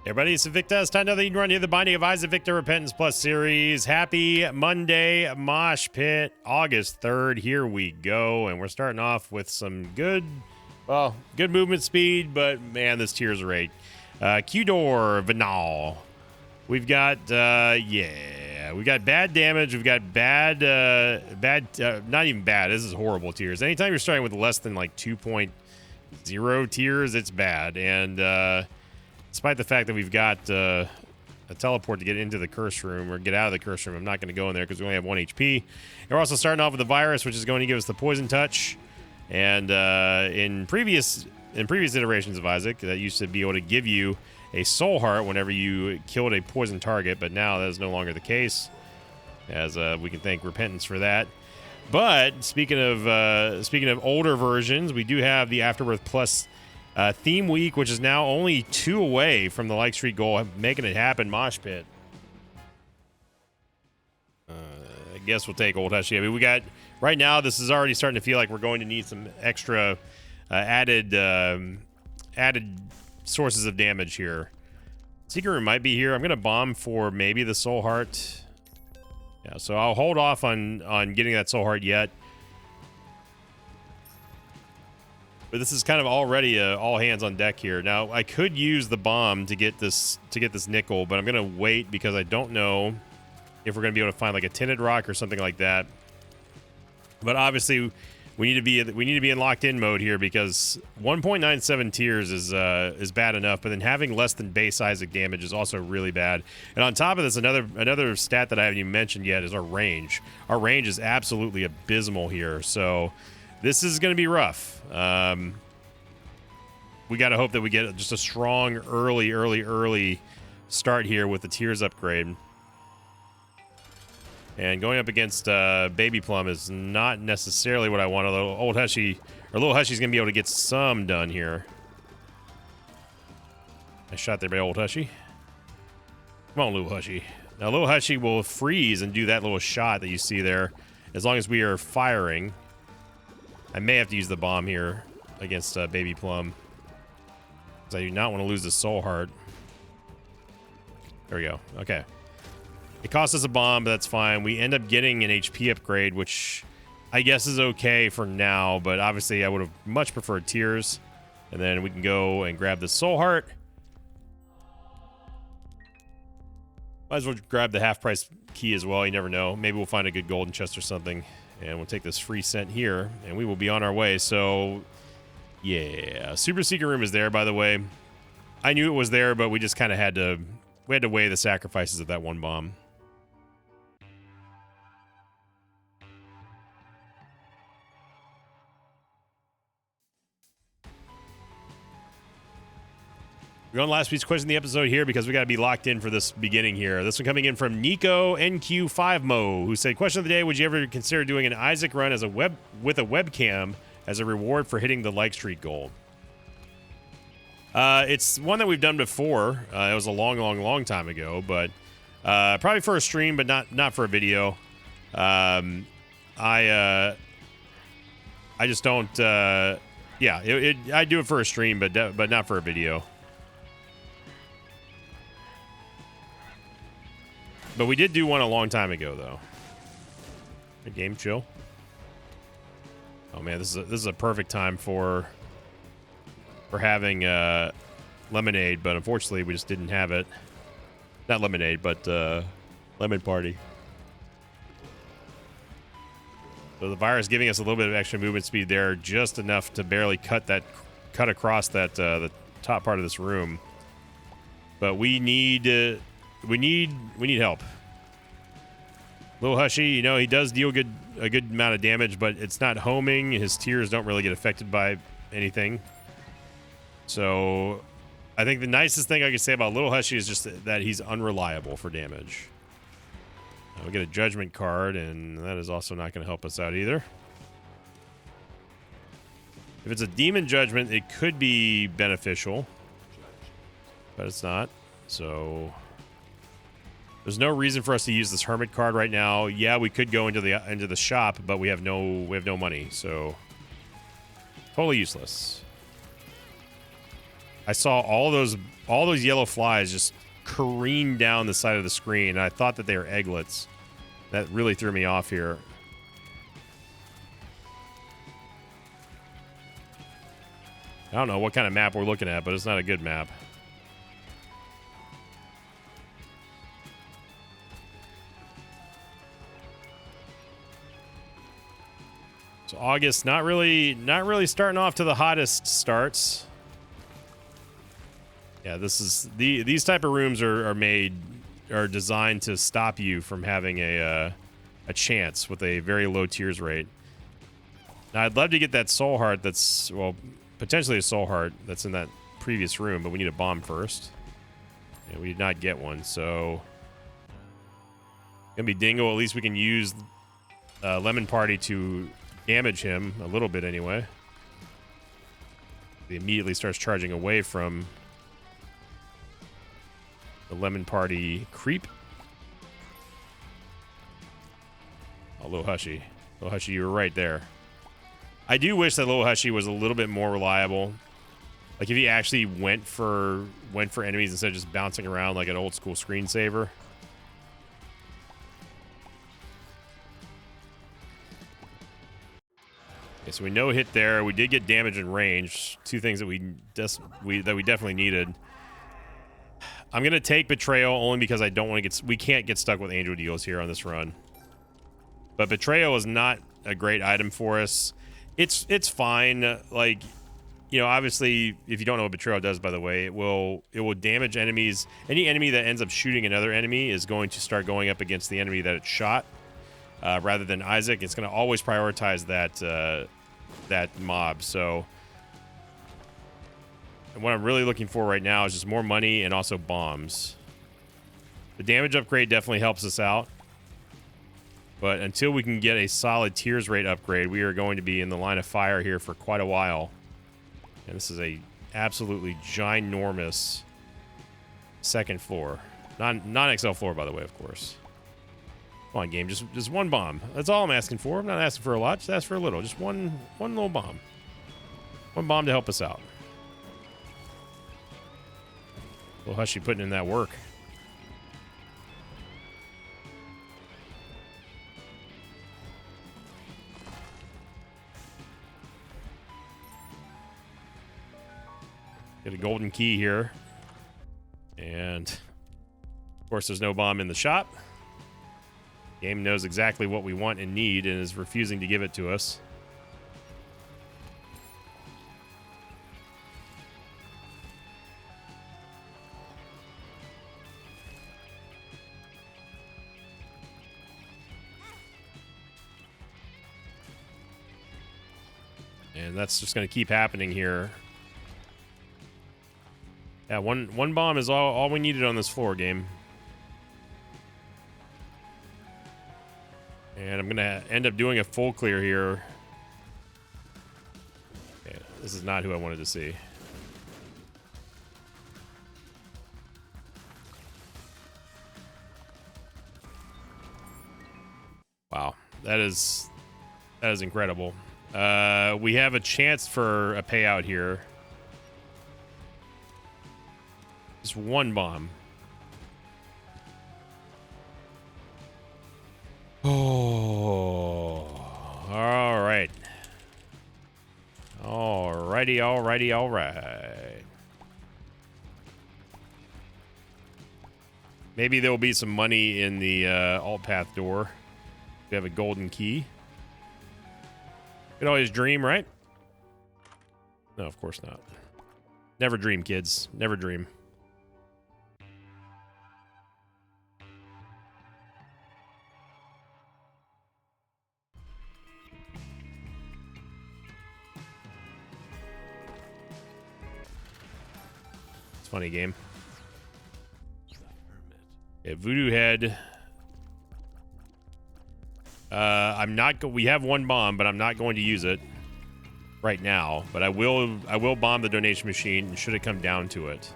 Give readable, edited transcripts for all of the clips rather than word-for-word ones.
Everybody, it's Victor. It's time to run here the Binding of Isaac Victor Repentance Plus series. Happy Monday, Mosh Pit, August 3rd. Here we go. And we're starting off with some good movement speed, but man, this Tears rate. Q-Door, Vanal. We've got, we got bad damage. We've got bad, not even bad. This is horrible Tears. Anytime you're starting with less than like 2.0 Tears, it's bad. And, despite the fact that we've got a teleport to get into the curse room or get out of the curse room, I'm not going to go in there because we only have 1 HP. And we're also starting off with the virus, which is going to give us the poison touch. And in previous iterations of Isaac, that used to be able to give you a soul heart whenever you killed a poison target, but now that is no longer the case, as we can thank Repentance for that. But speaking of older versions, we do have the Afterbirth Plus Theme Week, which is now only 2 away from the Like Street goal, making it happen. Mosh Pit. I guess we'll take Old Hushy. I mean, we got right now. This is already starting to feel like we're going to need some extra added sources of damage here. Secret Room might be here. I'm gonna bomb for maybe the Soul Heart. Yeah, so I'll hold off on getting that Soul Heart yet. But this is kind of already all hands on deck here. Now, I could use the bomb to get this nickel, but I'm going to wait because I don't know if we're going to be able to find like a tinted rock or something like that. But obviously, we need to be in locked in mode here because 1.97 Tears is bad enough, but then having less than base Isaac damage is also really bad. And on top of this, another stat that I haven't even mentioned yet is our range. Our range is absolutely abysmal here. So this is going to be rough. We got to hope that we get just a strong early start here with the Tears upgrade. And going up against Baby Plum is not necessarily what I want, although Old Hushy, or Little Hushy's going to be able to get some done here. Nice shot there by Old Hushy. Come on, Little Hushy. Now, Little Hushy will freeze and do that little shot that you see there as long as we are firing. I may have to use the bomb here against Baby Plum, because I do not want to lose the Soul Heart. There we go. Okay. It cost us a bomb, but that's fine. We end up getting an HP upgrade, which I guess is okay for now, but obviously I would have much preferred Tears. And then we can go and grab the Soul Heart. Might as well grab the half-price key as well. You never know. Maybe we'll find a good golden chest or something. And we'll take this free cent here, and we will be on our way. So, yeah. Super Secret Room is there, by the way. I knew it was there, but we just kind of had to weigh the sacrifices of that one bomb. We're on last week's question of the episode here because we got to be locked in for this beginning here. This one coming in from Nico NQ5Mo, who said, question of the day, would you ever consider doing an Isaac run with a webcam as a reward for hitting the like streak goal? It's one that we've done before. It was a long time ago, but probably for a stream, but not for a video. I just don't. I do it for a stream, but not for a video. But we did do one a long time ago, though. A game chill. Oh man, this is a perfect time for having lemonade, but unfortunately we just didn't have it. Not lemonade, but lemon party. So the virus giving us a little bit of extra movement speed there, just enough to barely cut across that the top part of this room. But we need help. Little Hushy, he does deal a good amount of damage, but it's not homing. His Tears don't really get affected by anything. So I think the nicest thing I can say about Little Hushy is just that he's unreliable for damage. We get a Judgment card, and that is also not going to help us out either. If it's a Demon Judgment, it could be beneficial, but it's not. So there's no reason for us to use this Hermit card right now. Yeah, we could go into the shop, but we have no money, so totally useless. I saw all those yellow flies just careen down the side of the screen, and I thought that they were egglets. That really threw me off here. I don't know what kind of map we're looking at, but it's not a good map. So August, not really starting off to the hottest starts. Yeah, this is these type of rooms are designed to stop you from having a chance with a very low tears rate. Now I'd love to get that soul heart that's, well, potentially a soul heart that's in that previous room, but we need a bomb first. And we did not get one, so gonna be Dingo. At least we can use Lemon Party to damage him a little bit anyway. He immediately starts charging away from the Lemon Party creep. Oh, Lil Hushy. Lil Hushy, you were right there. I do wish that Lil Hushy was a little bit more reliable. Like if he actually went for enemies instead of just bouncing around like an old school screensaver. Okay, so we no hit there. We did get damage and range. Two things that we definitely needed. I'm gonna take Betrayal only because I don't want to we can't get stuck with Angel Deals here on this run. But Betrayal is not a great item for us. It's fine. Like, you know, obviously, if you don't know what Betrayal does, by the way, it will damage enemies. Any enemy that ends up shooting another enemy is going to start going up against the enemy that it shot, rather than Isaac. It's going to always prioritize that mob. So, and what I'm really looking for right now is just more money and also bombs. The damage upgrade definitely helps us out. But until we can get a solid tears rate upgrade, we are going to be in the line of fire here for quite a while. And this is a absolutely ginormous second floor. Non-XL floor, by the way, of course. Come on, game. Just one bomb. That's all I'm asking for. I'm not asking for a lot. Just ask for a little. Just one little bomb. One bomb to help us out. Lil Hushy putting in that work. Get a golden key here. And, of course, there's no bomb in the shop. Game knows exactly what we want and need and is refusing to give it to us. And that's just going to keep happening here. Yeah, one bomb is all we needed on this floor, game. And I'm going to end up doing a full clear here. Okay, this is not who I wanted to see. Wow, that is incredible. We have a chance for a payout here. Just one bomb. Oh, all right. All right. Maybe there will be some money in the alt path door. We have a golden key. Could always dream, right? No, of course not. Never dream, kids. Never dream. It's a funny game. Okay, Voodoo Head. We have one bomb, but I'm not going to use it right now. But I will bomb the donation machine should it come down to it.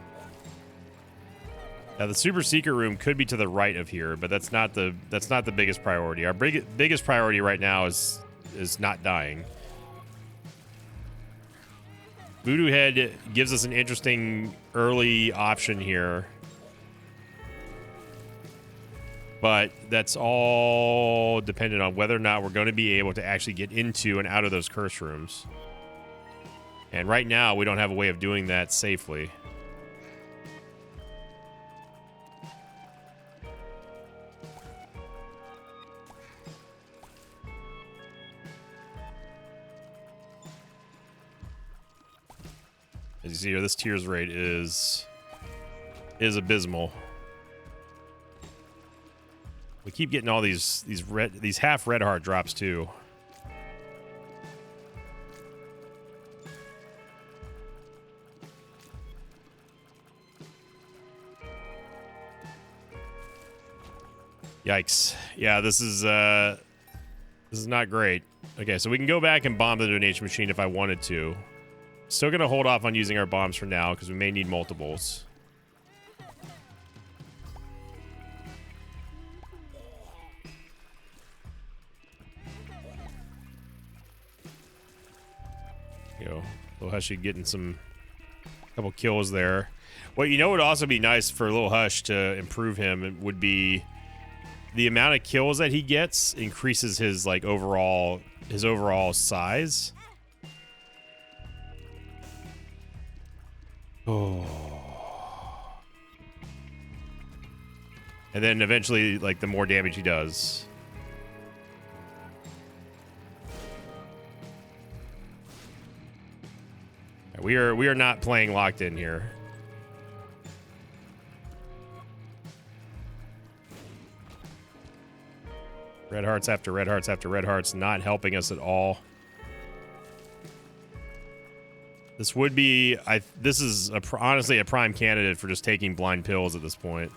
Now the super secret room could be to the right of here, but that's not the biggest priority. Our biggest priority right now is not dying. Voodoo Head gives us an interesting early option here. But that's all dependent on whether or not we're going to be able to actually get into and out of those curse rooms. And right now, we don't have a way of doing that safely. As you see here, this tears rate is abysmal. We keep getting all these half red heart drops too. Yikes. Yeah, this is not great. Okay, so we can go back and bomb the donation machine if I wanted to. Still gonna hold off on using our bombs for now because we may need multiples. You know, Little Hushy getting couple kills there. What you know would also be nice for Little Hush to improve him would be the amount of kills that he gets increases his like overall size. Oh. And then eventually, like, the more damage he does. We are not playing locked in here. Red hearts after red hearts after red hearts, not helping us at all. This would be, this is honestly a prime candidate for just taking blind pills at this point,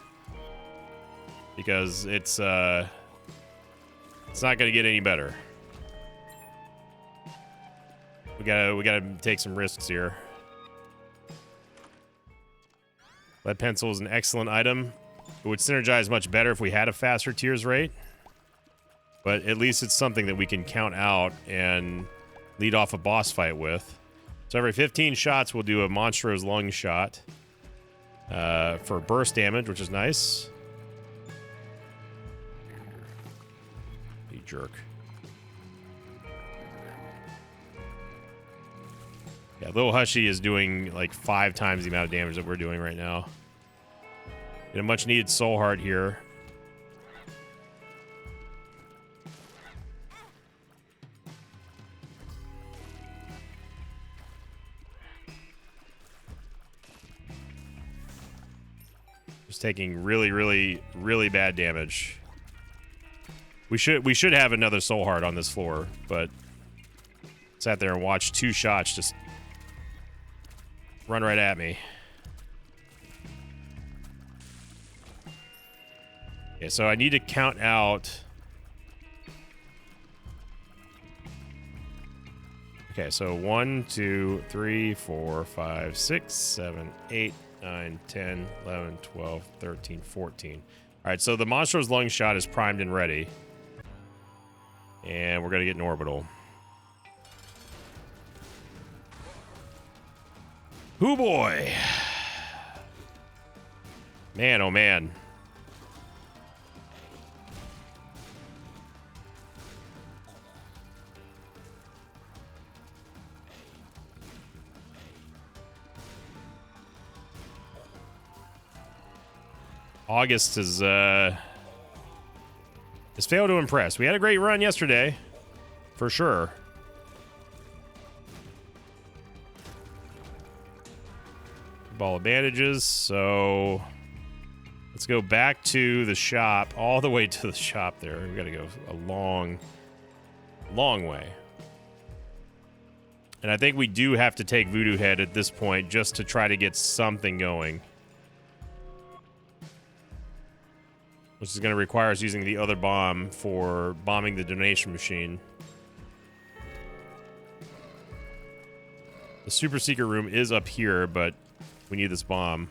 because it's not going to get any better. We gotta take some risks here. Lead pencil is an excellent item. It would synergize much better if we had a faster tears rate, but at least it's something that we can count out and lead off a boss fight with. So every 15 shots, we'll do a Monstro's Lung shot for burst damage, which is nice. You jerk. Yeah, Little Hushy is doing like 5 times the amount of damage that we're doing right now. Get a much needed soul heart here. Just taking really, really, really bad damage. We should have another soul heart on this floor, but sat there and watched 2 shots just run right at me. Okay, so I need to count out. Okay, so 1, 2, 3, 4, 5, 6, 7, 8, 9, 10, 11, 12, 13, 14. All right, so the Monstro's Lung shot is primed and ready. And we're going to get an orbital. Hoo boy. Man, oh man. August has failed to impress. We had a great run yesterday, for sure. Ball of bandages, so let's go back to the shop, all the way to the shop there. We gotta go a long, long way. And I think we do have to take Voodoo Head at this point just to try to get something going. Which is going to require us using the other bomb for bombing the donation machine. The super secret room is up here, but we need this bomb.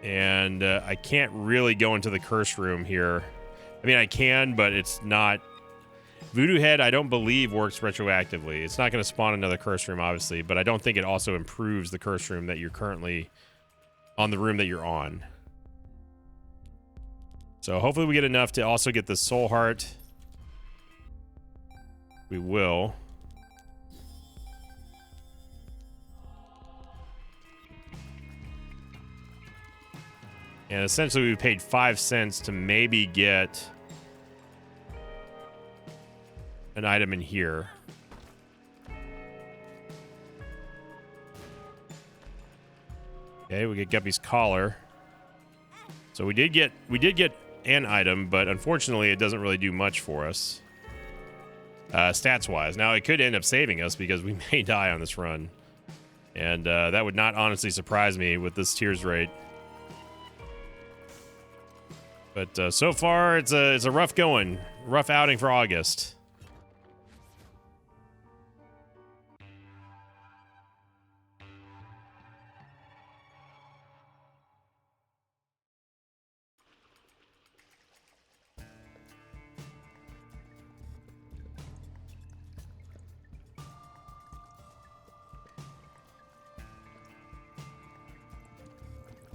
And I can't really go into the curse room here. I mean, I can, but it's not Voodoo Head, I don't believe works retroactively. It's not going to spawn another curse room, obviously, but I don't think it also improves the curse room that you're currently on the room that you're on. So hopefully we get enough to also get the Soul Heart. We will. And essentially we paid 5 cents to maybe get an item in here. Okay, we get Guppy's collar. So we did get an item, but unfortunately it doesn't really do much for us. Stats wise. Now it could end up saving us because we may die on this run. And that would not honestly surprise me with this tears rate. But so far it's a rough outing for August.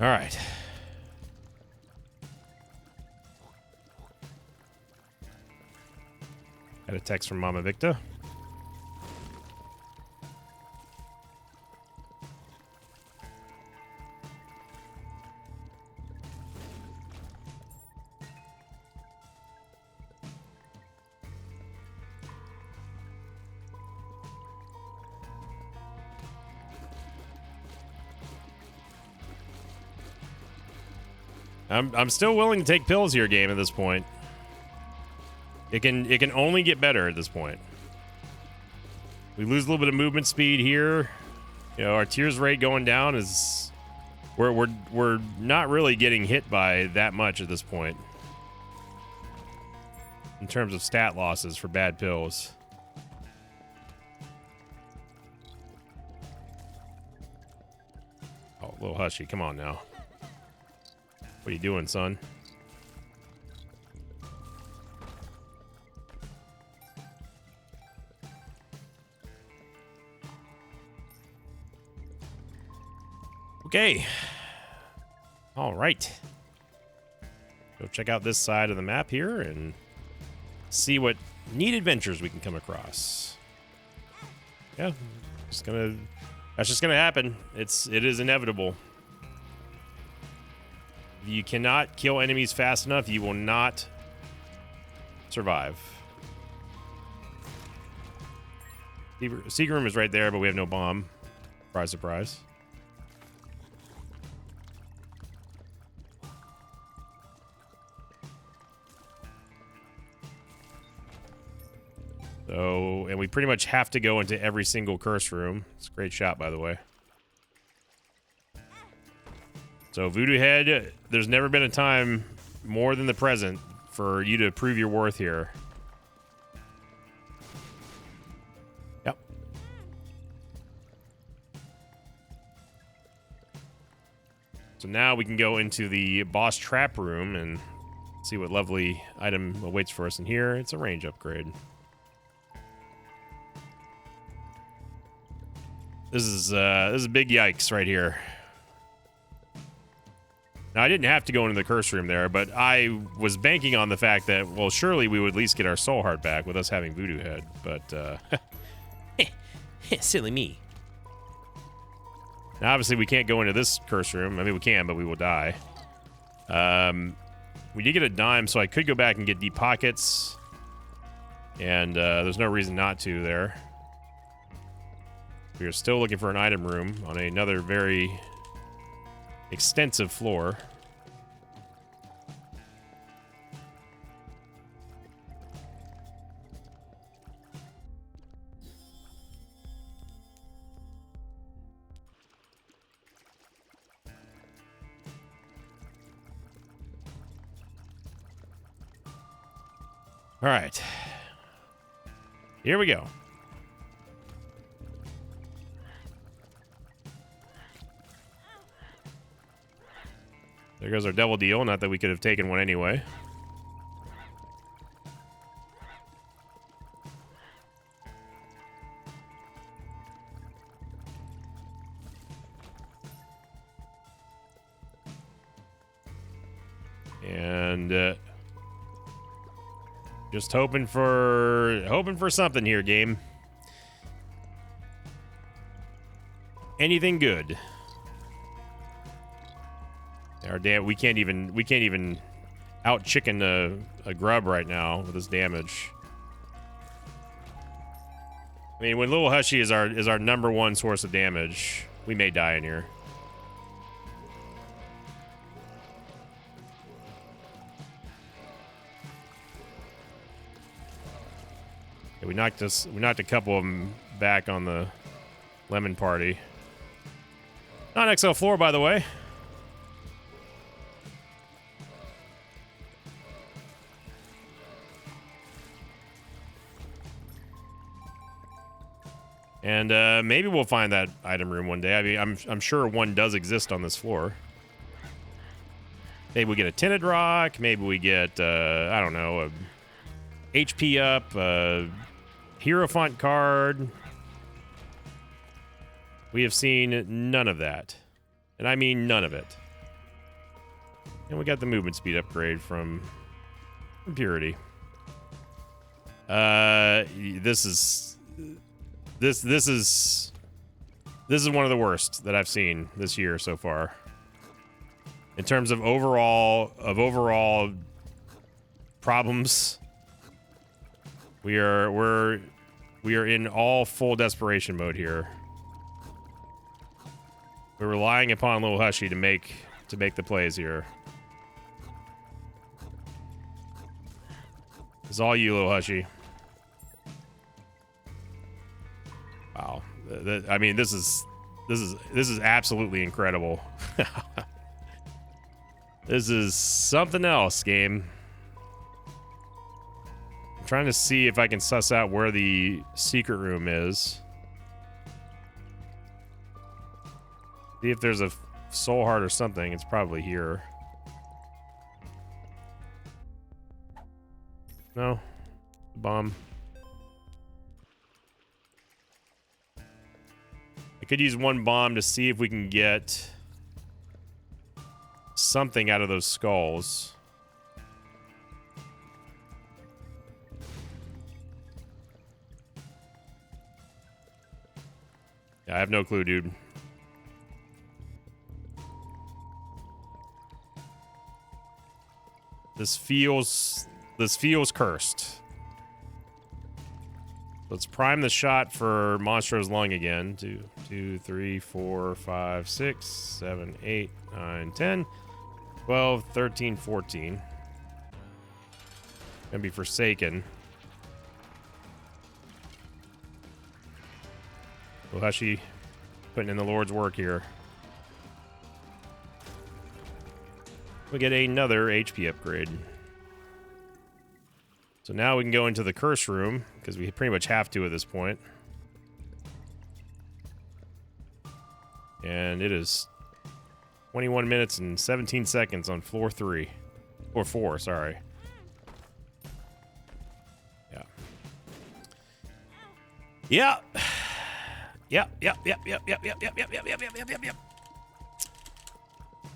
All right. Got a text from Mama Victa. I'm still willing to take pills here, game, at this point. It can only get better at this point. We lose a little bit of movement speed here. You know, our tears rate going down is we're not really getting hit by that much at this point in terms of stat losses for bad pills. Oh, little hushy, come on now. What are you doing, son? Okay. All right. Go check out this side of the map here and see what neat adventures we can come across. Yeah, that's just gonna happen. It is inevitable. If you cannot kill enemies fast enough, you will not survive. Secret room is right there, but we have no bomb. Surprise, surprise. So, and we pretty much have to go into every single curse room. It's a great shot, by the way. So, Voodoo Head, there's never been a time more than the present for you to prove your worth here. Yep. So now we can go into the boss trap room and see what lovely item awaits for us in here. It's a range upgrade. This is a big yikes right here. Now, I didn't have to go into the curse room there, but I was banking on the fact that, well, surely we would at least get our soul heart back with us having Voodoo Head, but, silly me. Now, obviously, we can't go into this curse room. I mean, we can, but we will die. We did get a dime, so I could go back and get deep pockets, and there's no reason not to there. We are still looking for an item room on another very extensive floor. All right. Here we go. There goes our devil deal. Not that we could have taken one anyway. and just hoping for something here, game. Anything good. Our damn, we can't even out chicken a grub right now with this damage. I mean, when Little Hushy is our #1 source of damage, we may die in here. Yeah, we knocked a couple of them back on the lemon party. Not XL floor, by the way. And maybe we'll find that item room one day. I mean, I'm sure one does exist on this floor. Maybe we get a tinted rock. Maybe we get I don't know, a HP up, a Hierophant card. We have seen none of that, and I mean none of it. And we got the movement speed upgrade from Purity. This is one of the worst that I've seen this year so far. In terms of overall problems, we are in all full desperation mode here. We're relying upon Little Hushy to make the plays here. It's all you, Little Hushy. Wow. I mean, this is absolutely incredible. This is something else, game. I'm trying to see if I can suss out where the secret room is. See if there's a soul heart or something. It's probably here. No. Bomb. I could use one bomb to see if we can get something out of those skulls. Yeah, I have no clue, dude. This feels cursed. Let's prime the shot for Monstro's Lung again. 2, 3, 4, 5, 6, 7, 8, 9, 10, 12, 13, 14. Gonna be Forsaken. Hushy putting in the Lord's work here. We get another HP upgrade. So now we can go into the curse room, because we pretty much have to at this point. And it is 21 minutes and 17 seconds on floor 3. Or 4, sorry. Yeah. Yeah. Yep.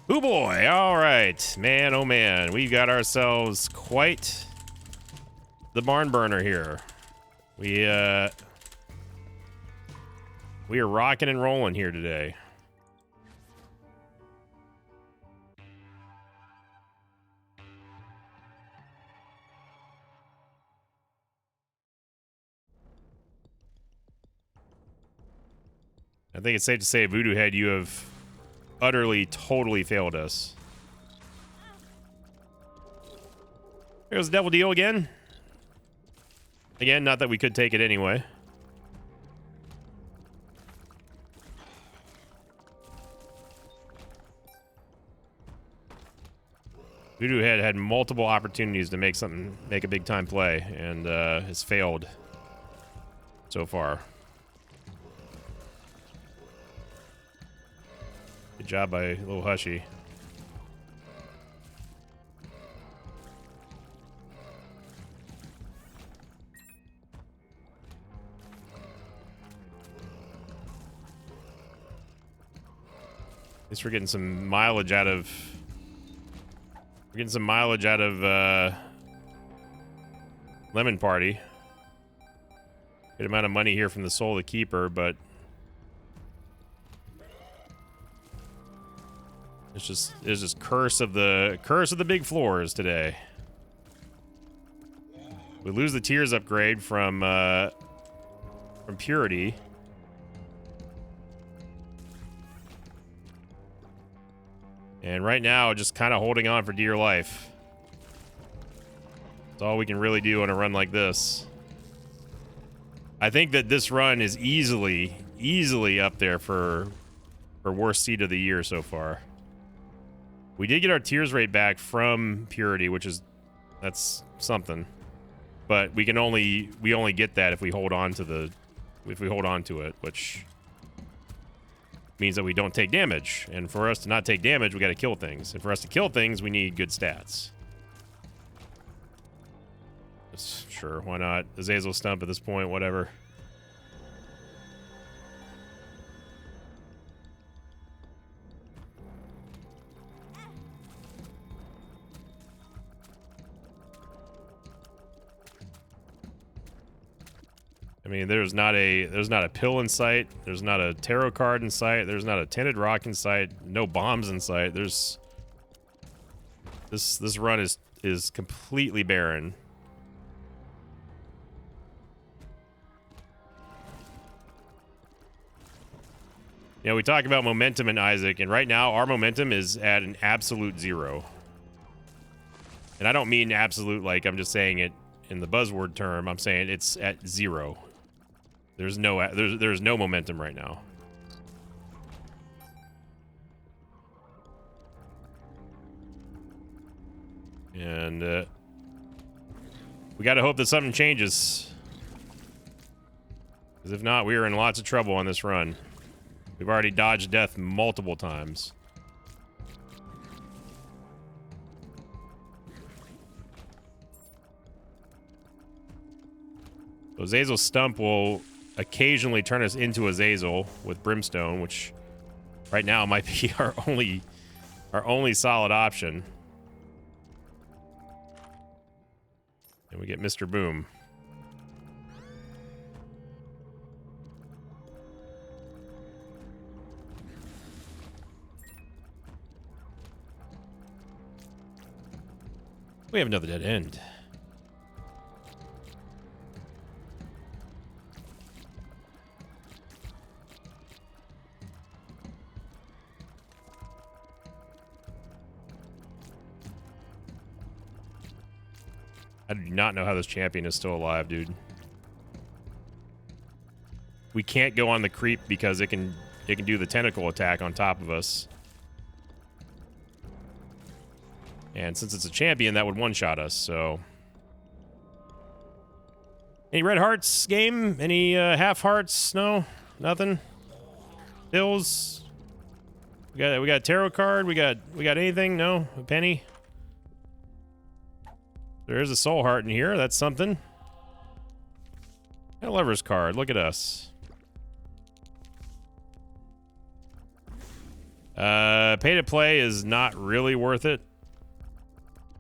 Oh boy, all right. Man, oh man, we've got ourselves quite the barn burner here. We are rocking and rolling here today. I think it's safe to say, Voodoo Head, you have utterly, totally failed us. Here's the Devil Deal again. Again, not that we could take it anyway. Voodoo Head had multiple opportunities to make a big time play, and has failed so far. Good job by Little Hushy. At least we're getting some mileage out of We're getting some mileage out of Lemon Party. Good amount of money here from the Soul of the Keeper, but it's just curse of the big floors today. We lose the Tears upgrade from Purity. And right now, just kind of holding on for dear life. That's all we can really do on a run like this. I think that this run is easily up there for worst seed of the year so far. We did get our Tears rate back from Purity, that's something. But we only get that if we hold on to it, which means that we don't take damage. And for us to not take damage, we got to kill things. And for us to kill things, we need good stats. Sure, why not? Azazel Stump at this point, whatever. I mean, there's not a pill in sight. There's not a tarot card in sight. There's not a tinted rock in sight. No bombs in sight. This run is completely barren. You know, we talk about momentum in Isaac, and right now our momentum is at an absolute 0. And I don't mean absolute like I'm just saying it in the buzzword term. I'm saying it's at 0. There's no momentum right now. And we got to hope that something changes. Because if not, we are in lots of trouble on this run. We've already dodged death multiple times. So Azazel Stump will occasionally turn us into Azazel with Brimstone, which right now might be our only solid option. And we get Mr. Boom. We have another dead end. I do not know how this champion is still alive, dude. We can't go on the creep because it can do the tentacle attack on top of us. And since it's a champion, that would one-shot us, so... Any red hearts, game? Any half hearts? No? Nothing? Pills? We got a tarot card? We got anything? No? A penny? There is a soul heart in here. That's something. And a lover's card. Look at us. Pay to play is not really worth it.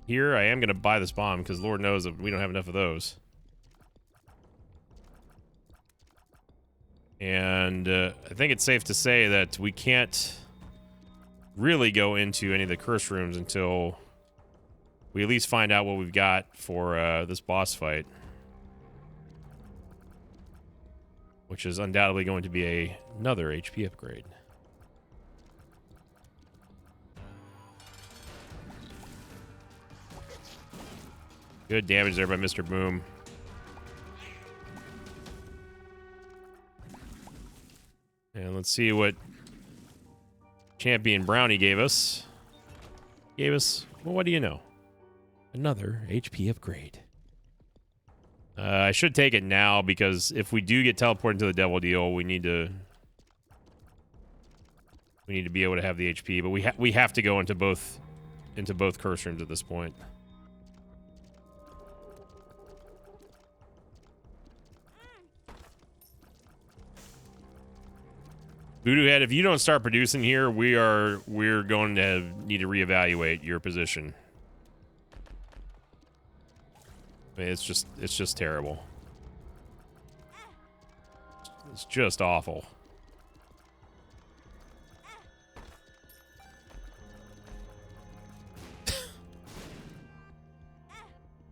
Here, I am going to buy this bomb because Lord knows that we don't have enough of those. And I think it's safe to say that we can't really go into any of the curse rooms until we at least find out what we've got for this boss fight. Which is undoubtedly going to be another HP upgrade. Good damage there by Mr. Boom. And let's see what Champion Brownie gave us. Well, what do you know? Another HP upgrade. I should take it now because if we do get teleported to the Devil Deal, we need to be able to have the HP. But we have to go into both curse rooms at this point. Voodoo Head, if you don't start producing here, we're going to need to reevaluate your position. mean, it's just terrible. It's just awful.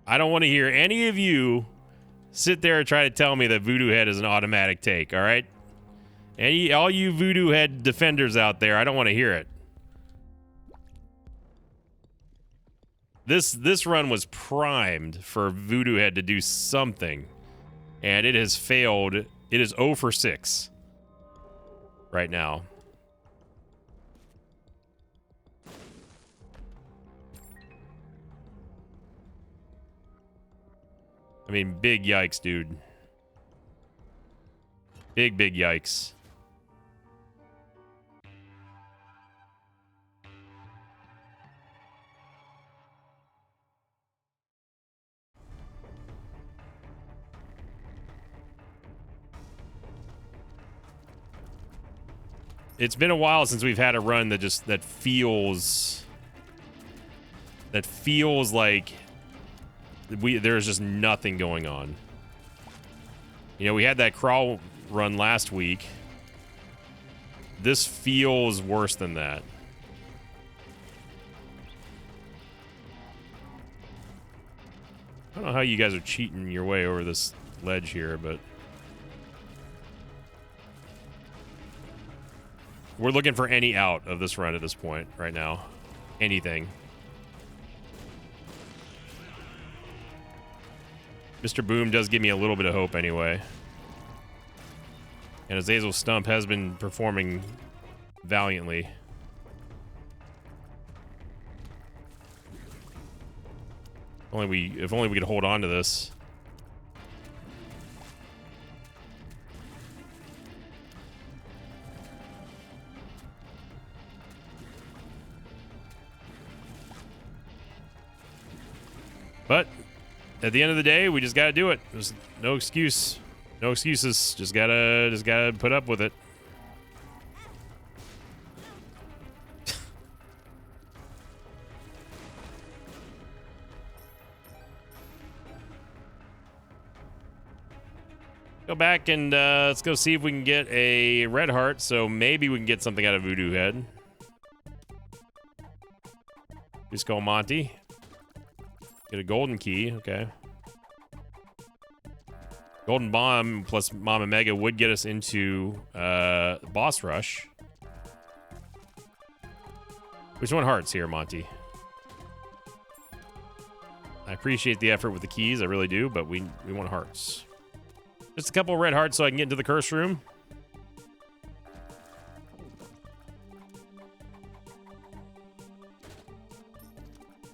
I don't want to hear any of you sit there and try to tell me that Voodoo Head is an automatic take, all right? All you Voodoo Head defenders out there, I don't want to hear it. This run was primed for Voodoo Head to do something, and it has failed. It is 0 for 6 right now. I mean, big yikes, dude. Big yikes. It's been a while since we've had a run that feels like there's just nothing going on. You know, we had that crawl run last week. This feels worse than that. I don't know how you guys are cheating your way over this ledge here, but we're looking for any out of this run at this point right now. Anything. Mr. Boom does give me a little bit of hope anyway. And Azazel Stump has been performing valiantly. If only we could hold on to this. But at the end of the day, we just gotta do it. There's no excuse. No excuses. Just gotta put up with it. Go back and let's go see if we can get a red heart. So maybe we can get something out of Voodoo Head. Let's go Monty. Get a golden key, okay. Golden Bomb plus Mama Mega would get us into Boss Rush. Which one hearts here, Monty? I appreciate the effort with the keys, I really do, but we want hearts. Just a couple red hearts so I can get into the curse room.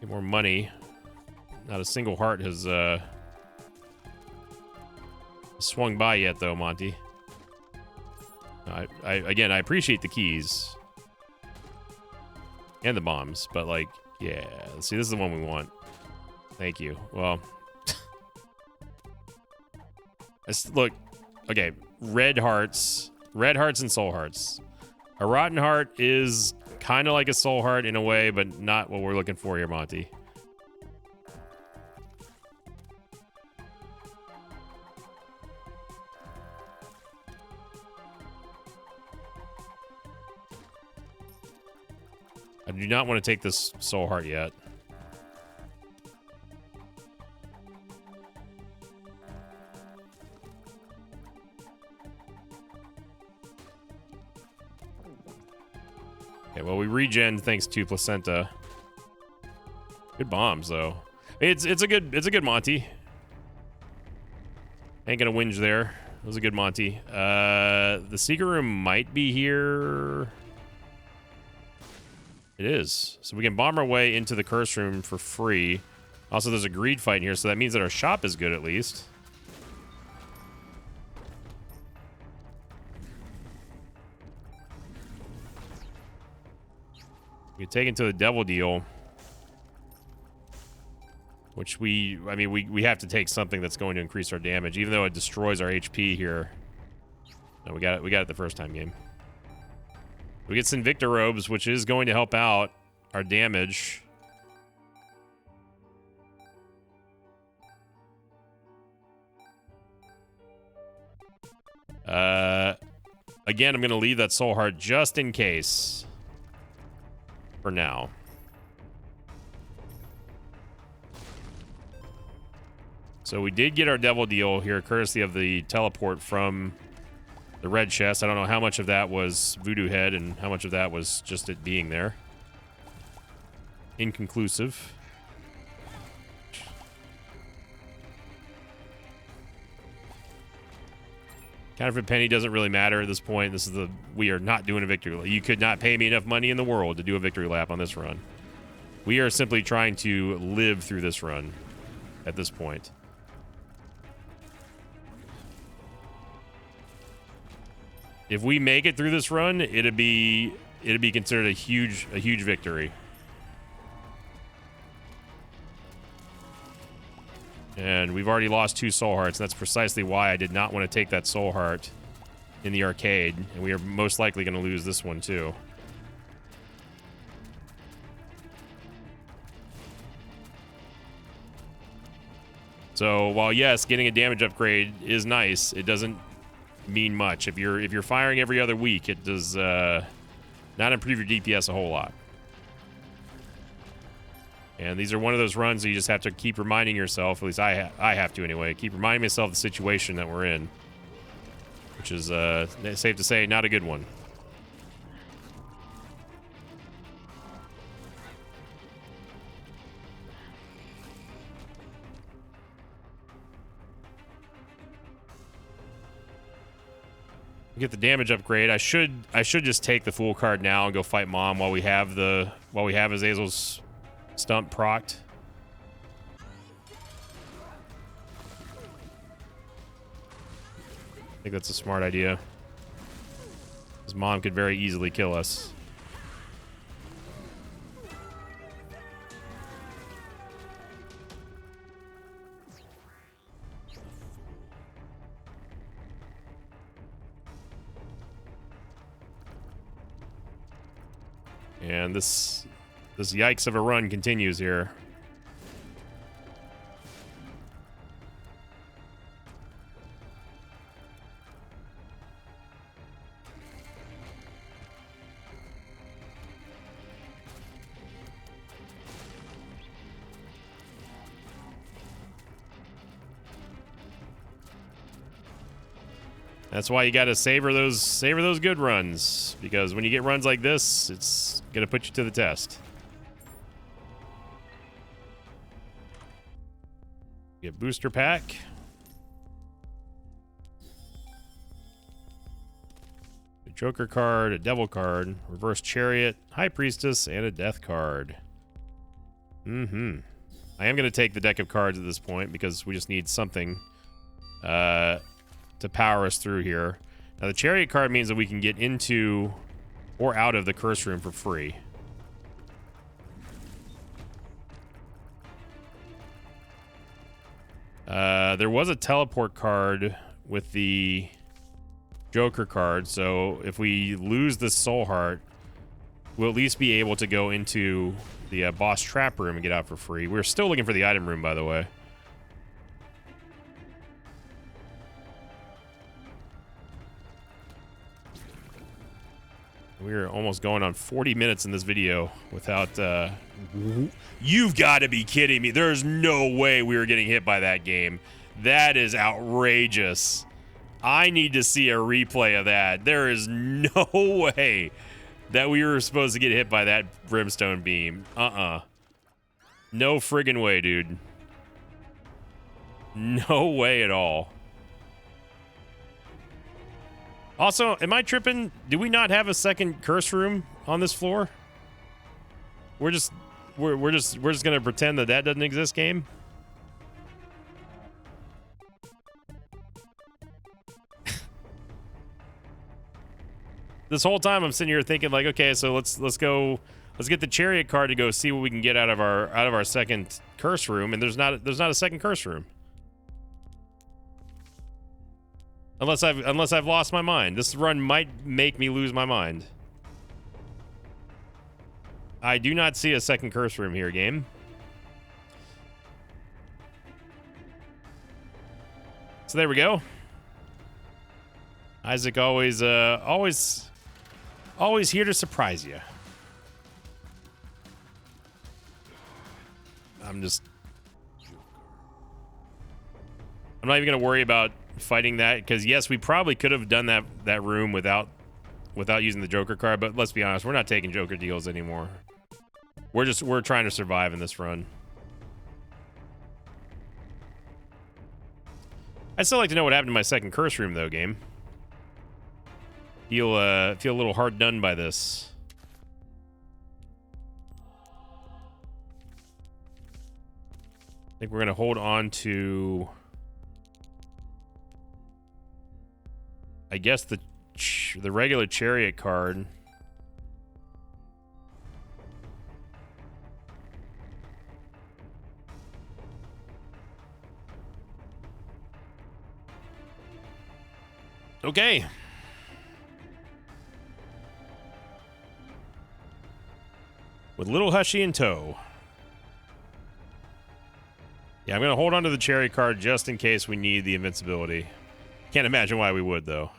Get more money. Not a single heart has swung by yet, though, Monty. Again, I appreciate the keys and the bombs, but like, yeah. See, this is the one we want. Thank you. Well, look, okay. Red hearts and soul hearts. A rotten heart is kind of like a soul heart in a way, but not what we're looking for here, Monty. I do not want to take this soul heart yet. Okay, well, we regen thanks to Placenta. Good bombs, though. It's a good Monty. Ain't gonna whinge there. It was a good Monty. The secret room might be here. It is. So we can bomb our way into the curse room for free. Also, there's a greed fight in here, so that means that our shop is good at least. We get taken to the devil deal. Which we have to take something that's going to increase our damage, even though it destroys our HP here. No, we got it the first time game. We get Sinvicta robes, which is going to help out our damage. Again, I'm going to leave that soul heart just in case for now. So we did get our devil deal here, courtesy of the teleport from the red chest. I don't know how much of that was Voodoo Head and how much of that was just it being there. Inconclusive. Counterfeit penny doesn't really matter at this point. We are not doing a victory lap. You could not pay me enough money in the world to do a victory lap on this run. We are simply trying to live through this run at this point. If we make it through this run, it'd be considered a huge victory. And we've already lost 2 soul hearts. And that's precisely why I did not want to take that soul heart in the arcade. And we are most likely going to lose this one too. So while yes, getting a damage upgrade is nice, it doesn't mean much. If you're firing every other week, it does not improve your DPS a whole lot. And these are one of those runs that you just have to keep reminding yourself, at least I have to anyway, keep reminding myself of the situation that we're in. Which is, safe to say, not a good one. Get the damage upgrade. I should just take the Fool card now and go fight Mom while we have Azazel's stump procced. I think that's a smart idea. His Mom could very easily kill us. And this yikes of a run continues here. That's why you got to savor those good runs, because when you get runs like this, it's gonna put you to the test. Get booster pack. A Joker card, a Devil card, Reverse Chariot, High Priestess, and a Death card. I am gonna take the deck of cards at this point because we just need something to power us through here. Now the Chariot card means that we can get into or out of the curse room for free. There was a teleport card with the Joker card, so if we lose the soul heart, we'll at least be able to go into the boss trap room and get out for free. We're still looking for the item room, by the way. We're almost going on 40 minutes in this video without... You've got to be kidding me. There's no way we were getting hit by that game. That is outrageous. I need to see a replay of that. There is no way that we were supposed to get hit by that brimstone beam. No friggin' way, dude. No way at all. Also, am I tripping? Do we not have a second curse room on this floor? We're just gonna pretend that doesn't exist, game. This whole time I'm sitting here thinking like, okay, so let's get the Chariot card to go see what we can get out of our second curse room, and there's not a second curse room. Unless I've lost my mind. This run might make me lose my mind. I do not see a second curse room here, game. So there we go. Isaac always here to surprise you. I'm not even gonna worry about fighting that, because yes, we probably could have done that room without using the Joker card, but let's be honest, we're not taking Joker deals anymore. We're trying to survive in this run. I'd still like to know what happened to my second curse room though, game. Feel a little hard done by this. I think we're gonna hold on to, I guess, the regular chariot card. Okay. With little Hushy in tow. Yeah, I'm going to hold on to the cherry card just in case we need the invincibility. Can't imagine why we would, though.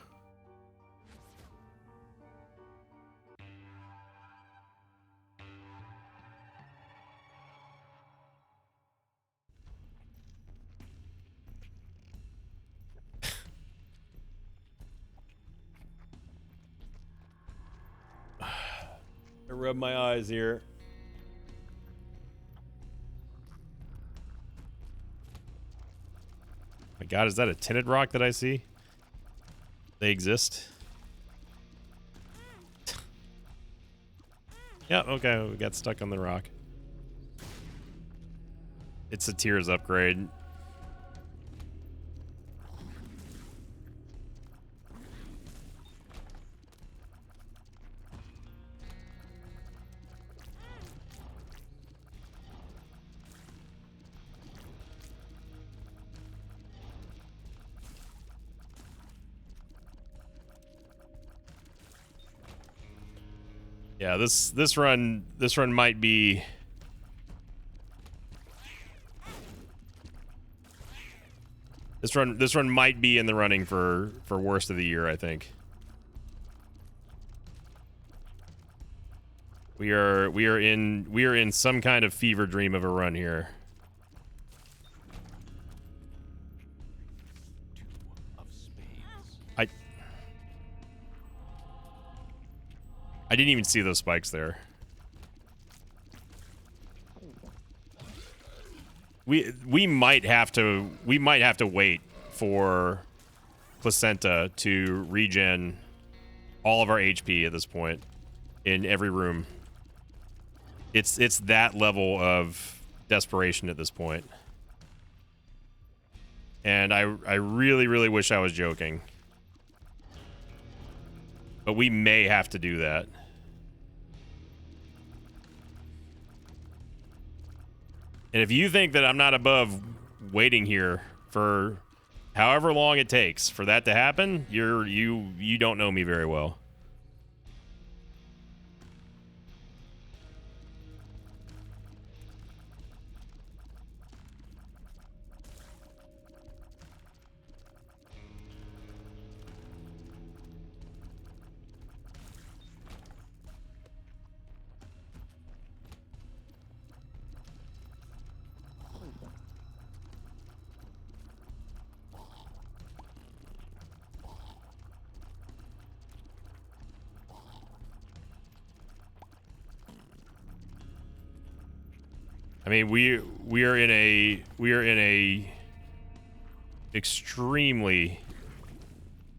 I rub my eyes here. My God, is that a tinted rock that I see? They exist. Yeah, okay, we got stuck on the rock. It's a Tears upgrade. Yeah, this run might be this run might be in the running for worst of the year, I think. We are in some kind of fever dream of a run here. I didn't even see those spikes there. We might have to wait for Placenta to regen all of our HP at this point in every room. It's that level of desperation at this point. And I really wish I was joking. But we may have to do that. And if you think that I'm not above waiting here for however long it takes for that to happen, you don't know me very well. I mean, we are in a extremely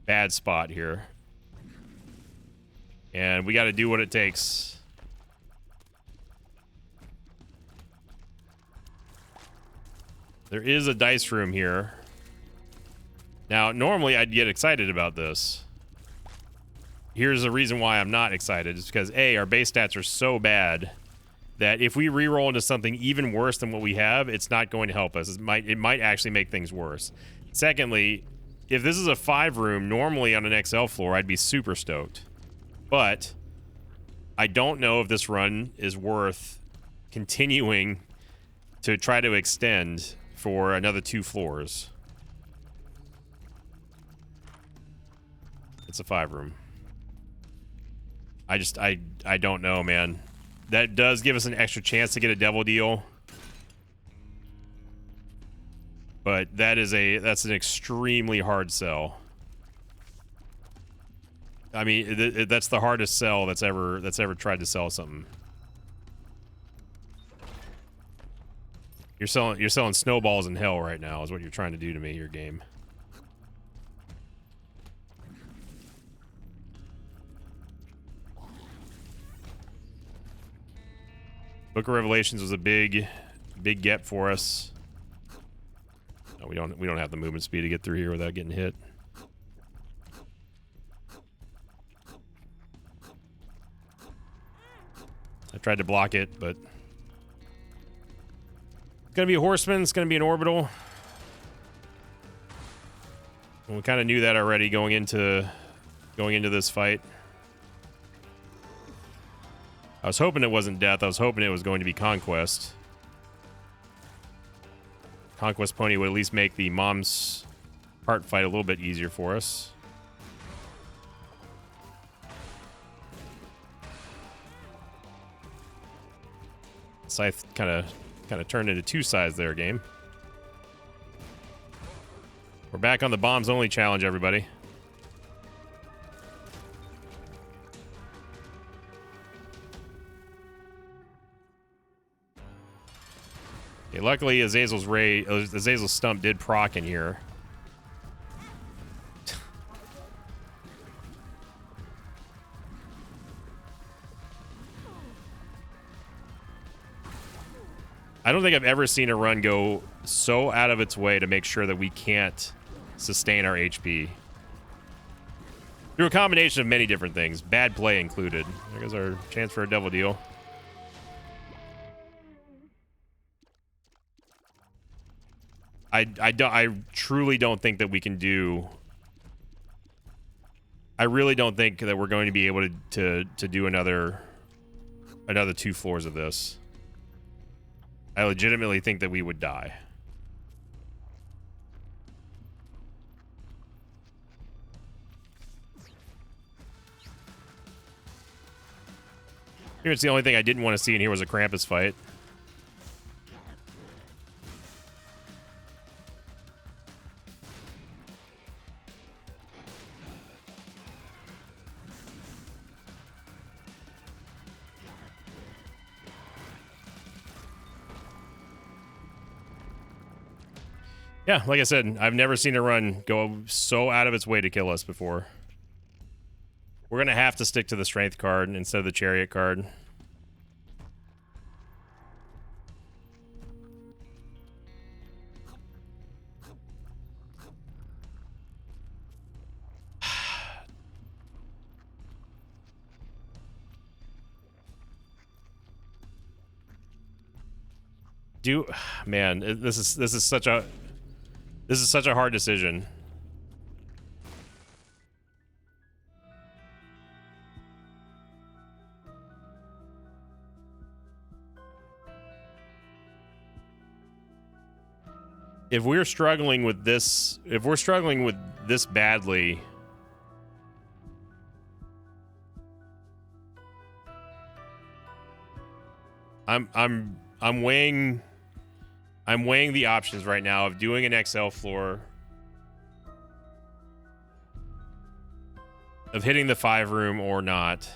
bad spot here, and we got to do what it takes. There is a dice room here. Now, normally I'd get excited about this. Here's the reason why I'm not excited. It's because A, our base stats are so bad that if we reroll into something even worse than what we have, it's not going to help us. It might actually make things worse. Secondly, if this is a 5 room, normally on an XL floor, I'd be super stoked. But I don't know if this run is worth continuing to try to extend for another 2 floors. It's a 5-room. I don't know, man. That does give us an extra chance to get a devil deal. But that's an extremely hard sell. I mean, that's the hardest sell that's ever tried to sell something. You're selling snowballs in hell right now is what you're trying to do to me, your game. Book of Revelations was a big get for us. No, we don't have the movement speed to get through here without getting hit. I tried to block it, but it's gonna be a horseman. It's gonna be an orbital. And we kind of knew that already going into this fight. I was hoping it wasn't death. I was hoping it was going to be conquest. Conquest Pony would at least make the mom's heart fight a little bit easier for us. Scythe kind of turned into two sides there, game. We're back on the bombs only challenge, everybody. Okay, luckily Azazel's stump did proc in here. I don't think I've ever seen a run go so out of its way to make sure that we can't sustain our HP. Through a combination of many different things, bad play included. There goes our chance for a devil deal. I truly don't think that we can do... I really don't think that we're going to be able to do another 2 floors of this. I legitimately think that we would die. Here's the only thing I didn't want to see in here was a Krampus fight. Yeah, like I said, I've never seen a run go so out of its way to kill us before. We're going to have to stick to the strength card instead of the chariot card. Man, this is such a hard decision. If we're struggling with this badly, I'm weighing the options right now of doing an XL floor, of hitting the 5-room or not.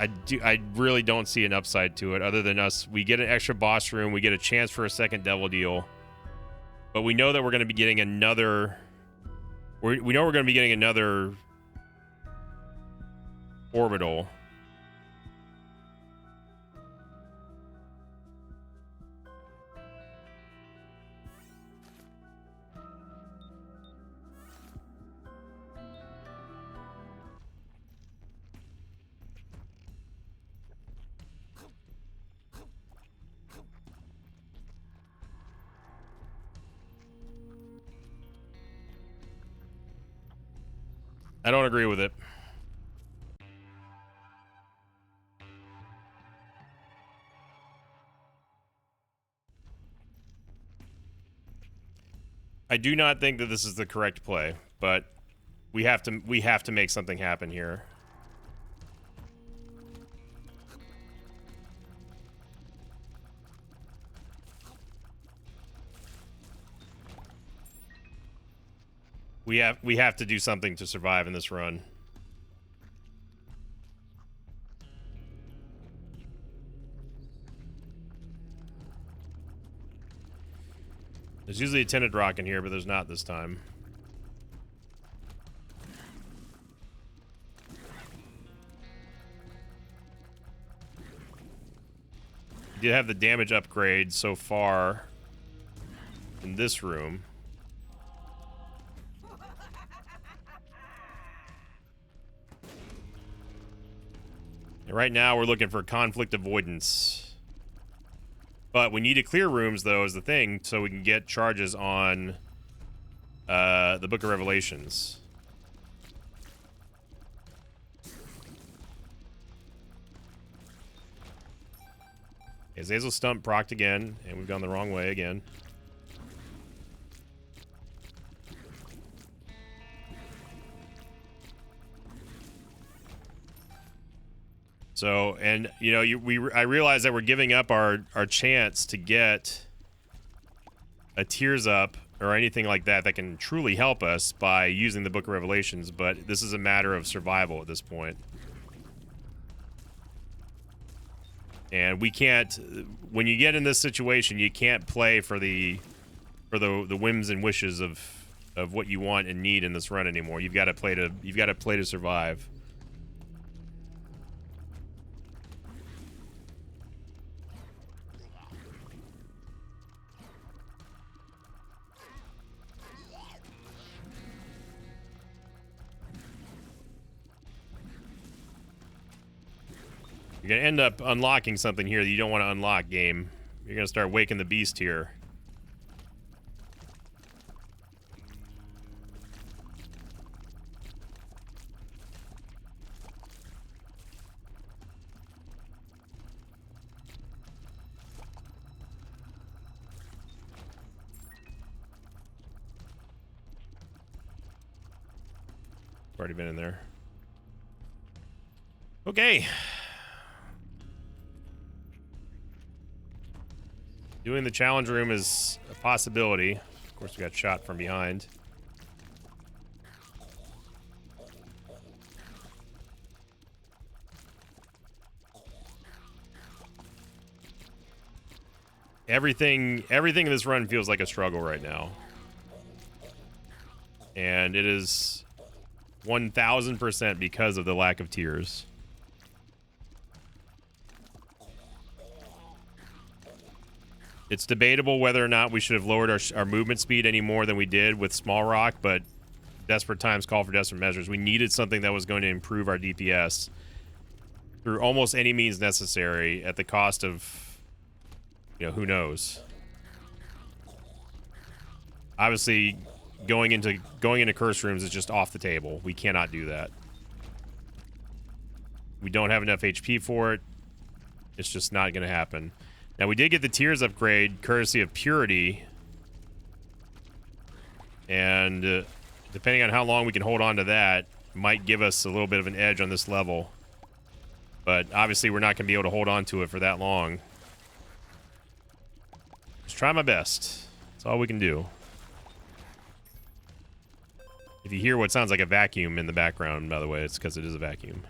I really don't see an upside to it other than we get an extra boss room, we get a chance for a second devil deal. But we know that we're going to be getting another orbital. I don't agree with it. do not think that this is the correct play, but we have to make something happen here. We have to do something to survive in this run. There's usually a tinted rock in here, but there's not this time. We did have the damage upgrade so far in this room. And right now we're looking for conflict avoidance. But we need to clear rooms, though, is the thing, so we can get charges on the Book of Revelations. Azazel Stump procced again, and we've gone the wrong way again. So, and you know, I realize that we're giving up our chance to get a Tears Up or anything like that that can truly help us by using the Book of Revelations, but this is a matter of survival at this point. And we can't, when you get in this situation, you can't play for the whims and wishes of what you want and need in this run anymore. You've got to play to survive. You're going to end up unlocking something here that you don't want to unlock, game. You're going to start waking the beast here. Already been in there. Okay. Doing the challenge room is a possibility. Of course, we got shot from behind. Everything in this run feels like a struggle right now. And it is 1000% because of the lack of tears. It's debatable whether or not we should have lowered our movement speed any more than we did with Small Rock, but desperate times call for desperate measures. We needed something that was going to improve our DPS through almost any means necessary at the cost of, you know, who knows. Obviously, going into curse rooms is just off the table. We cannot do that. We don't have enough HP for it. It's just not going to happen. Now, we did get the Tears upgrade, courtesy of Purity. And depending on how long we can hold on to that, might give us a little bit of an edge on this level. But obviously, we're not going to be able to hold on to it for that long. Just try my best. That's all we can do. If you hear what sounds like a vacuum in the background, by the way, it's because it is a vacuum.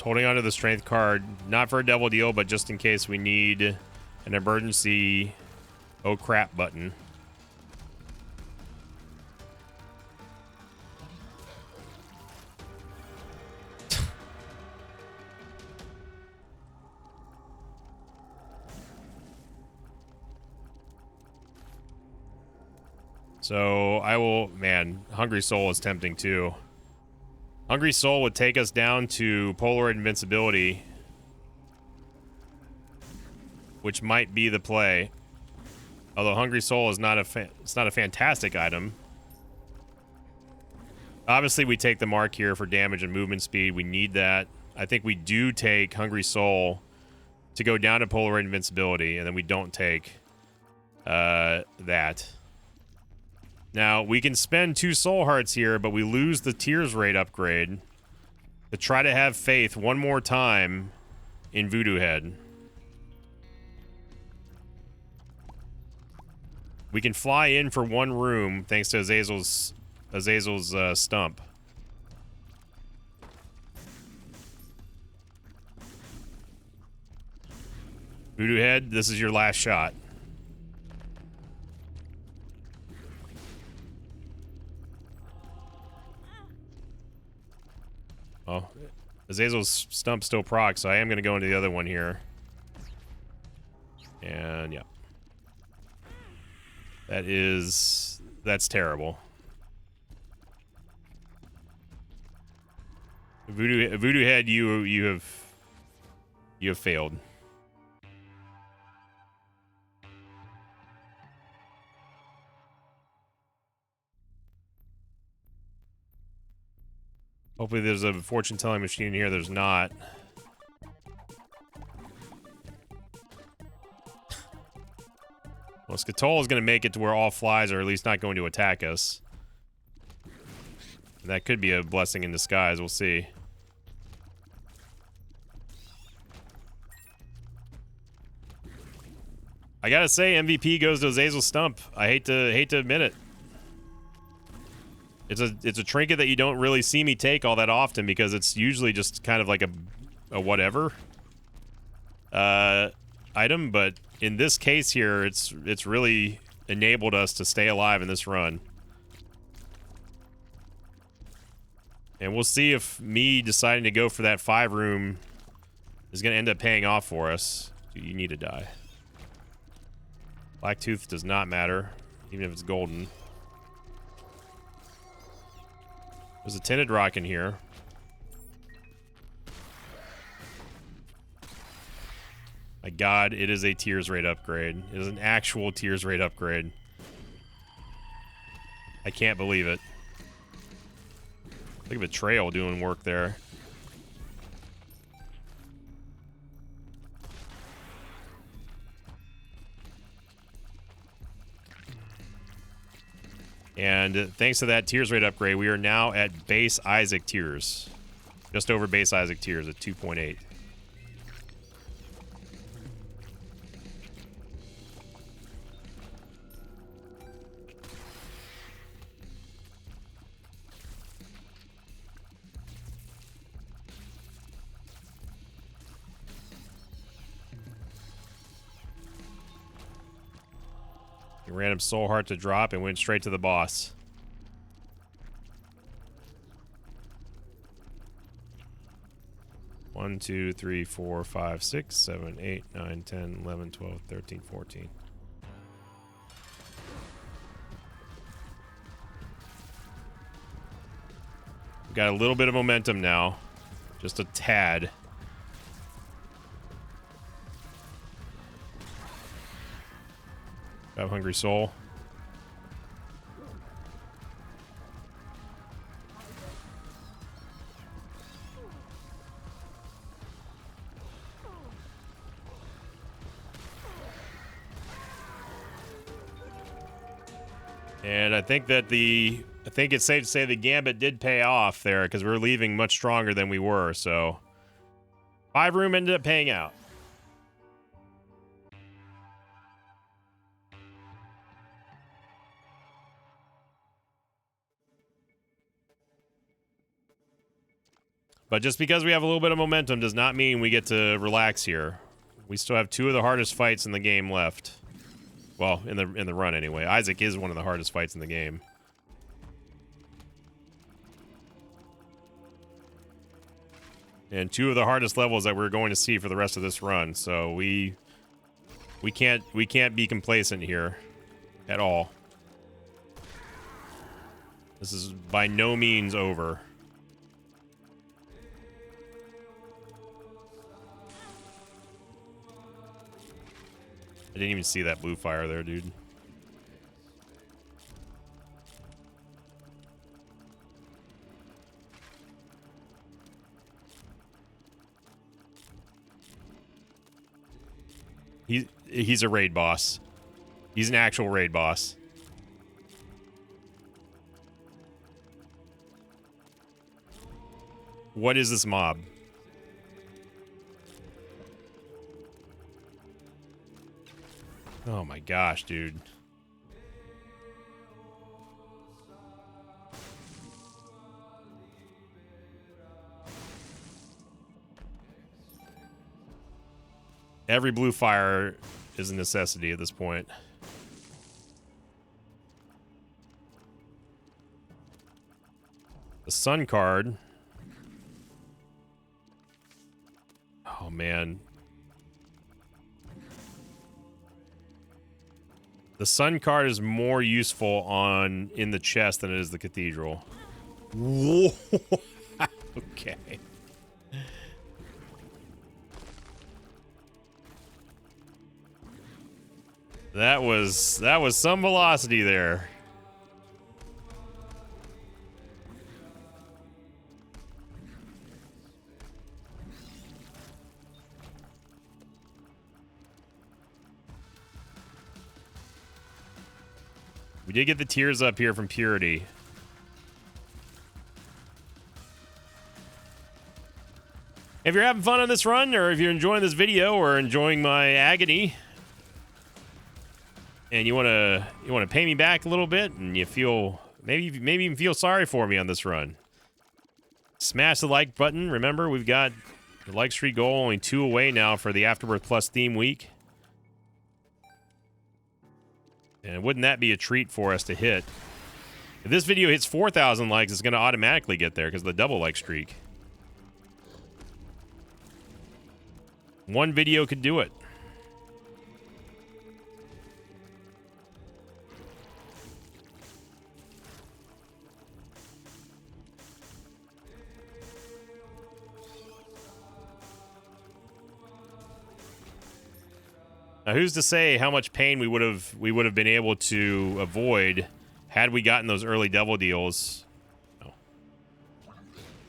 Holding on to the strength card, not for a double deal, but just in case we need an emergency oh crap button. So I will, man, Hungry Soul is tempting too. Hungry Soul would take us down to Polaroid Invincibility, which might be the play. Although Hungry Soul is not it's not a fantastic item. Obviously, we take the mark here for damage and movement speed. We need that. I think we do take Hungry Soul to go down to Polaroid Invincibility, and then we don't take that. Now, we can spend 2 Soul Hearts here, but we lose the Tears Rate upgrade to try to have faith one more time in Voodoo Head. We can fly in for 1 room thanks to Azazel's stump. Voodoo Head, this is your last shot. Oh, Azazel's stump still proc, so I am going to go into the other one here. And yeah. That's terrible. Voodoo Head, you have failed. Hopefully there's a fortune-telling machine in here. There's not. Well, Skatol is going to make it to where all flies are at least not going to attack us. And that could be a blessing in disguise. We'll see. I gotta say, MVP goes to Azazel's stump. I hate to admit it. It's a trinket that you don't really see me take all that often because it's usually just kind of like a whatever item, but in this case here, it's really enabled us to stay alive in this run. And we'll see if me deciding to go for that 5 room is going to end up paying off for us. Dude, you need to die. Black Tooth does not matter, even if it's golden. There's a tinted rock in here. My god, it is a Tears Rate upgrade. It is an actual Tears Rate upgrade. I can't believe it. Look at Betrayal doing work there. And thanks to that Tears Rate upgrade, we are now at base Isaac Tears. Just over base Isaac Tears at 2.8. Random Soul Heart to drop and went straight to the boss. One, 2, 3, 4, 5, 6, 7, 8, 9, 10, 11, 12, 13, 14. We've got a little bit of momentum now. Just a tad. Have Hungry Soul. And I think that I think it's safe to say the Gambit did pay off there because we're leaving much stronger than we were, so 5 room ended up paying out. But just because we have a little bit of momentum does not mean we get to relax here. We still have 2 of the hardest fights in the game left. Well, in the run anyway. Isaac is one of the hardest fights in the game. And 2 of the hardest levels that we're going to see for the rest of this run. So we can't be complacent here at all. This is by no means over. I didn't even see that blue fire there, dude. He's a raid boss. He's an actual raid boss. What is this mob? Oh my gosh, dude. Every blue fire is a necessity at this point. The sun card. Oh man. The sun card is more useful in the chest than it is the cathedral. Whoa. Okay. That was some velocity there. We did get the tears up here from Purity. If you're having fun on this run, or if you're enjoying this video, or enjoying my agony, and you wanna pay me back a little bit, and you feel maybe even feel sorry for me on this run, smash the like button. Remember, we've got the like streak goal only 2 away now for the Afterbirth Plus theme week. And wouldn't that be a treat for us to hit? If this video hits 4,000 likes, it's going to automatically get there because of the double like streak. One video could do it. Now, who's to say how much pain we would have been able to avoid had we gotten those early devil deals? Oh.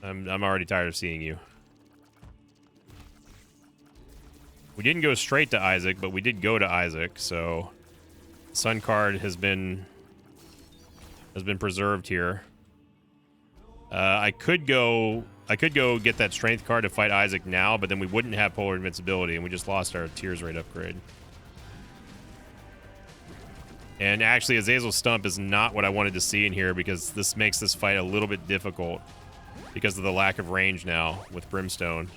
I'm already tired of seeing you. We didn't go straight to Isaac, but we did go to Isaac, so Sun card has been preserved here. I could go get that strength card to fight Isaac now, but then we wouldn't have polar invincibility, and we just lost our tears rate upgrade. And actually, Azazel's Stump is not what I wanted to see in here, because this makes this fight a little bit difficult because of the lack of range now with Brimstone.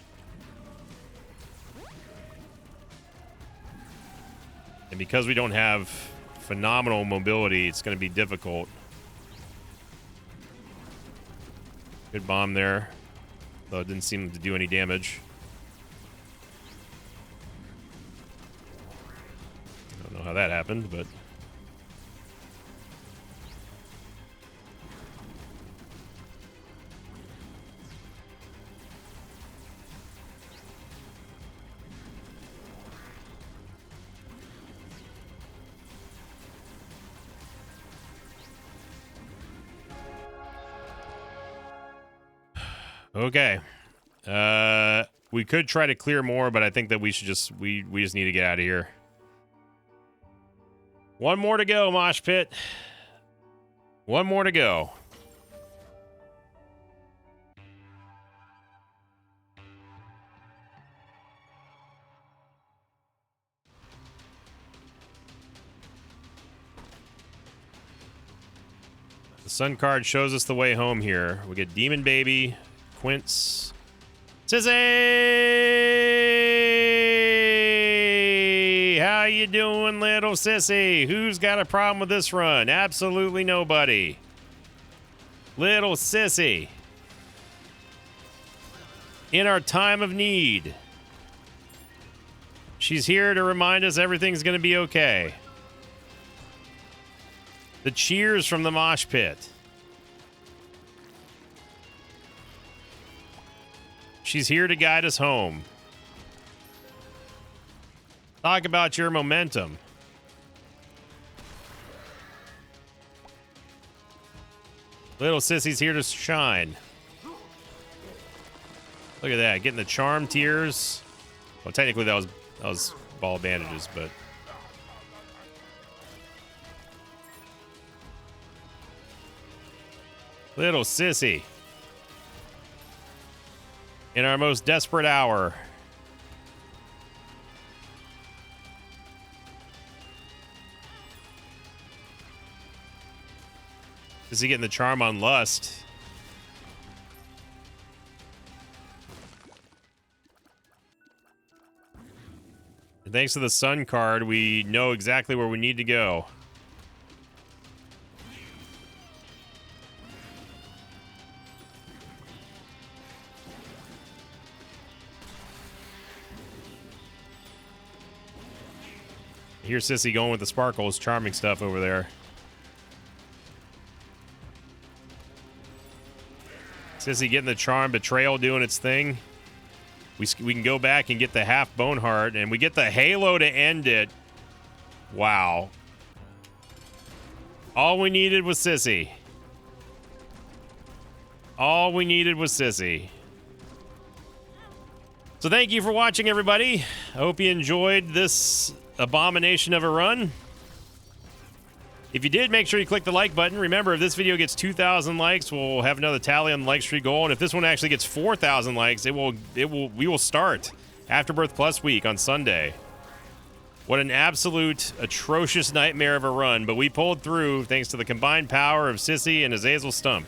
And because we don't have phenomenal mobility, it's going to be difficult. Good bomb there, though it didn't seem to do any damage. I don't know how that happened, but... Okay. We could try to clear more, but I think that we should just we just need to get out of here. One more to go, Mosh Pit. One more to go. The Sun card shows us the way home here. We get Demon Baby, Quince, Sissy! How you doing, little sissy? Who's got a problem with this run? Absolutely nobody. Little sissy. In our time of need. She's here to remind us everything's going to be okay. The cheers from the mosh pit. She's here to guide us home. Talk about your momentum. Little Sissy's here to shine. Look at that, getting the charm tears. Well, technically that was ball bandages, but little Sissy. In our most desperate hour. Is he getting the charm on Lust? And thanks to the Sun card, we know exactly where we need to go. Here's Sissy going with the sparkles, charming stuff over there. Sissy getting the charm, betrayal doing its thing. We can go back and get the half bone heart, and we get the halo to end it. Wow. All we needed was Sissy. All we needed was Sissy. So thank you for watching, everybody. I hope you enjoyed this abomination of a run. If you did, make sure you click the like button. Remember, if this video gets 2,000 likes, we'll have another tally on the like streak goal. And if this one actually gets 4,000 likes, we will start Afterbirth Plus week on Sunday. What an absolute atrocious nightmare of a run, but we pulled through thanks to the combined power of Sissy and Azazel Stump.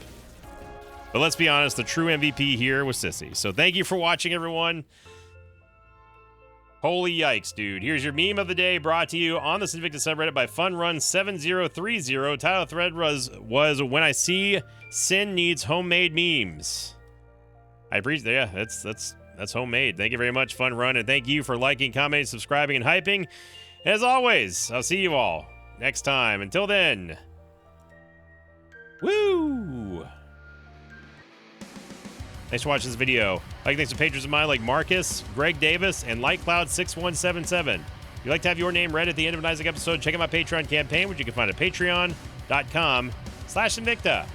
But let's be honest, the true MVP here was Sissy. So thank you for watching, everyone. Holy yikes, dude. Here's your meme of the day, brought to you on the Sinvicta subreddit by FunRun7030. Title of the thread was When I See Sin Needs Homemade Memes. I appreciate that. Yeah, that's homemade. Thank you very much, Fun Run, and thank you for liking, commenting, subscribing, and hyping. As always, I'll see you all next time. Until then, woo! Thanks for watching this video. Thanks to patrons of mine like Marcus, Greg Davis, and LightCloud6177. If you'd like to have your name read at the end of an Isaac episode, check out my Patreon campaign, which you can find at patreon.com/Sinvicta.